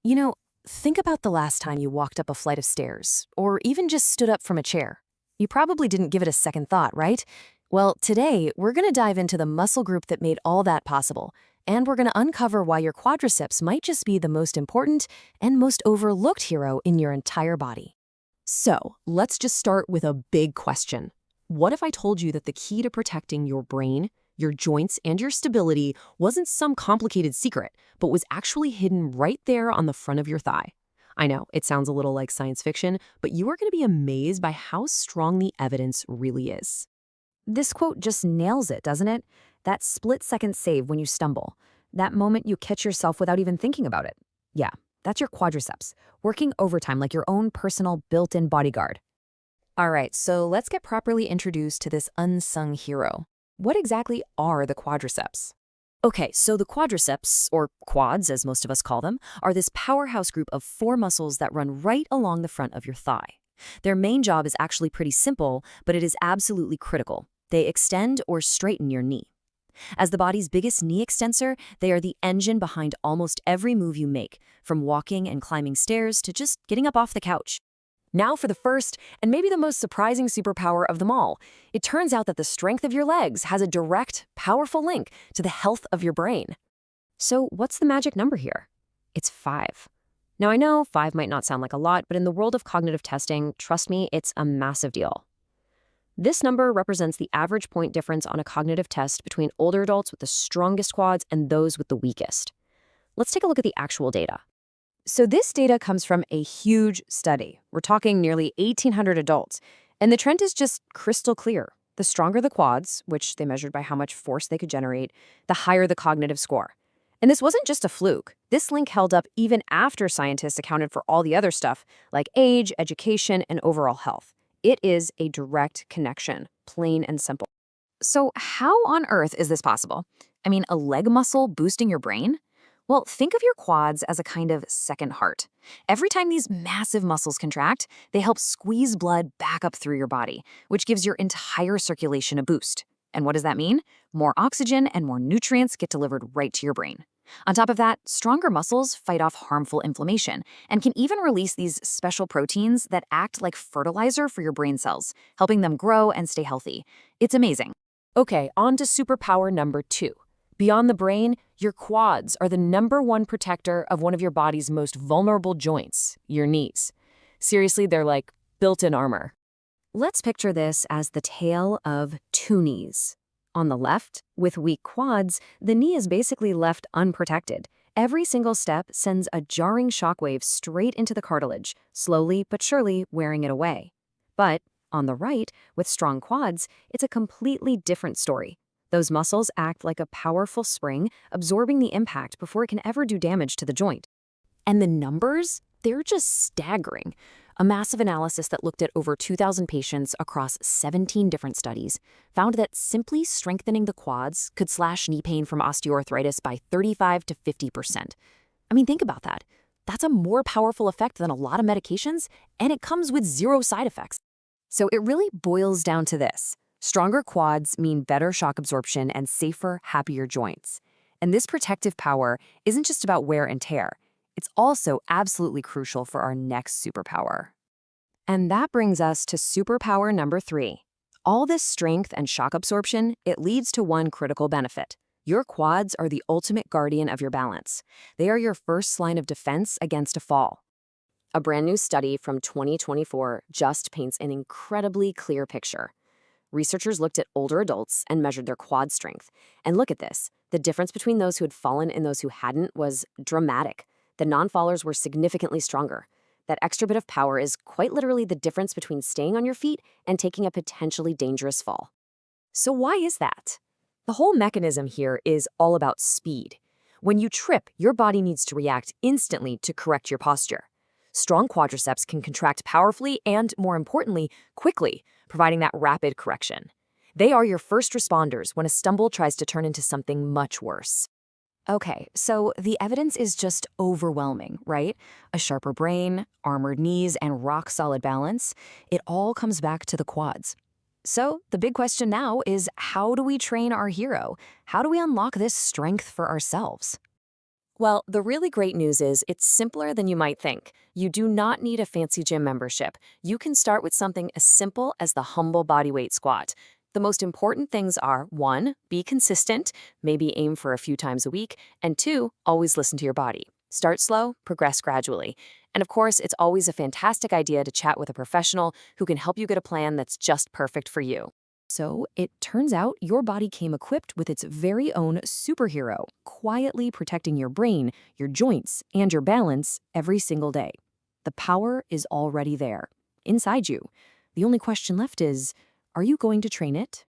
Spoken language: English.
You know, think about the last time you walked up a flight of stairs, or even just stood up from a chair. You probably didn't give it a second thought, right? Well, today, we're going to dive into the muscle group that made all that possible, and we're going to uncover why your quadriceps might just be the most important and most overlooked hero in your entire body. So, let's just start with a big question. What if I told you that the key to protecting your brain, your joints, and your stability wasn't some complicated secret, but was actually hidden right there on the front of your thigh? I know, it sounds a little like science fiction, but you are going to be amazed by how strong the evidence really is. This quote just nails it, doesn't it? That split-second save when you stumble. That moment you catch yourself without even thinking about it. Yeah, that's your quadriceps, working overtime like your own personal built-in bodyguard. All right, so let's get properly introduced to this unsung hero. What exactly are the quadriceps? Okay, so the quadriceps, or quads as most of us call them, are this powerhouse group of four muscles that run right along the front of your thigh. Their main job is actually pretty simple, but it is absolutely critical. They extend or straighten your knee. As the body's biggest knee extensor, they are the engine behind almost every move you make, from walking and climbing stairs to just getting up off the couch. Now for the first, and maybe the most surprising superpower of them all. It turns out that the strength of your legs has a direct, powerful link to the health of your brain. So what's the magic number here? It's 5. Now I know 5 might not sound like a lot, but in the world of cognitive testing, trust me, it's a massive deal. This number represents the average point difference on a cognitive test between older adults with the strongest quads and those with the weakest. Let's take a look at the actual data. So this data comes from a huge study. We're talking nearly 1,800 adults, and the trend is just crystal clear. The stronger the quads, which they measured by how much force they could generate, the higher the cognitive score. And this wasn't just a fluke. This link held up even after scientists accounted for all the other stuff, like age, education, and overall health. It is a direct connection, plain and simple. So how on earth is this possible? I mean, a leg muscle boosting your brain? Well, think of your quads as a kind of second heart. Every time these massive muscles contract, they help squeeze blood back up through your body, which gives your entire circulation a boost. And what does that mean? More oxygen and more nutrients get delivered right to your brain. On top of that, stronger muscles fight off harmful inflammation and can even release these special proteins that act like fertilizer for your brain cells, helping them grow and stay healthy. It's amazing. Okay, on to superpower number 2. Beyond the brain, your quads are the #1 protector of one of your body's most vulnerable joints, your knees. Seriously, they're like built-in armor. Let's picture this as the tale of two knees. On the left, with weak quads, the knee is basically left unprotected. Every single step sends a jarring shockwave straight into the cartilage, slowly but surely wearing it away. But on the right, with strong quads, it's a completely different story. Those muscles act like a powerful spring, absorbing the impact before it can ever do damage to the joint. And the numbers? They're just staggering. A massive analysis that looked at over 2,000 patients across 17 different studies found that simply strengthening the quads could slash knee pain from osteoarthritis by 35 to 50%. I mean, think about that. That's a more powerful effect than a lot of medications, and it comes with zero side effects. So it really boils down to this. Stronger quads mean better shock absorption and safer, happier joints. And this protective power isn't just about wear and tear. It's also absolutely crucial for our next superpower. And that brings us to superpower number 3. All this strength and shock absorption, it leads to one critical benefit. Your quads are the ultimate guardian of your balance. They are your first line of defense against a fall. A brand new study from 2024 just paints an incredibly clear picture. Researchers looked at older adults and measured their quad strength. And look at this. The difference between those who had fallen and those who hadn't was dramatic. The non-fallers were significantly stronger. That extra bit of power is quite literally the difference between staying on your feet and taking a potentially dangerous fall. So why is that? The whole mechanism here is all about speed. When you trip, your body needs to react instantly to correct your posture. Strong quadriceps can contract powerfully and, more importantly, quickly, providing that rapid correction. They are your first responders when a stumble tries to turn into something much worse. Okay, so the evidence is just overwhelming, right? A sharper brain, armored knees, and rock-solid balance. It all comes back to the quads. So the big question now is, how do we train our hero? How do we unlock this strength for ourselves? Well, the really great news is it's simpler than you might think. You do not need a fancy gym membership. You can start with something as simple as the humble bodyweight squat. The most important things are 1, be consistent, maybe aim for a few times a week, and 2, always listen to your body. Start slow, progress gradually. And of course, it's always a fantastic idea to chat with a professional who can help you get a plan that's just perfect for you. So, it turns out your body came equipped with its very own superhero, quietly protecting your brain, your joints, and your balance every single day. The power is already there, inside you. The only question left is, are you going to train it?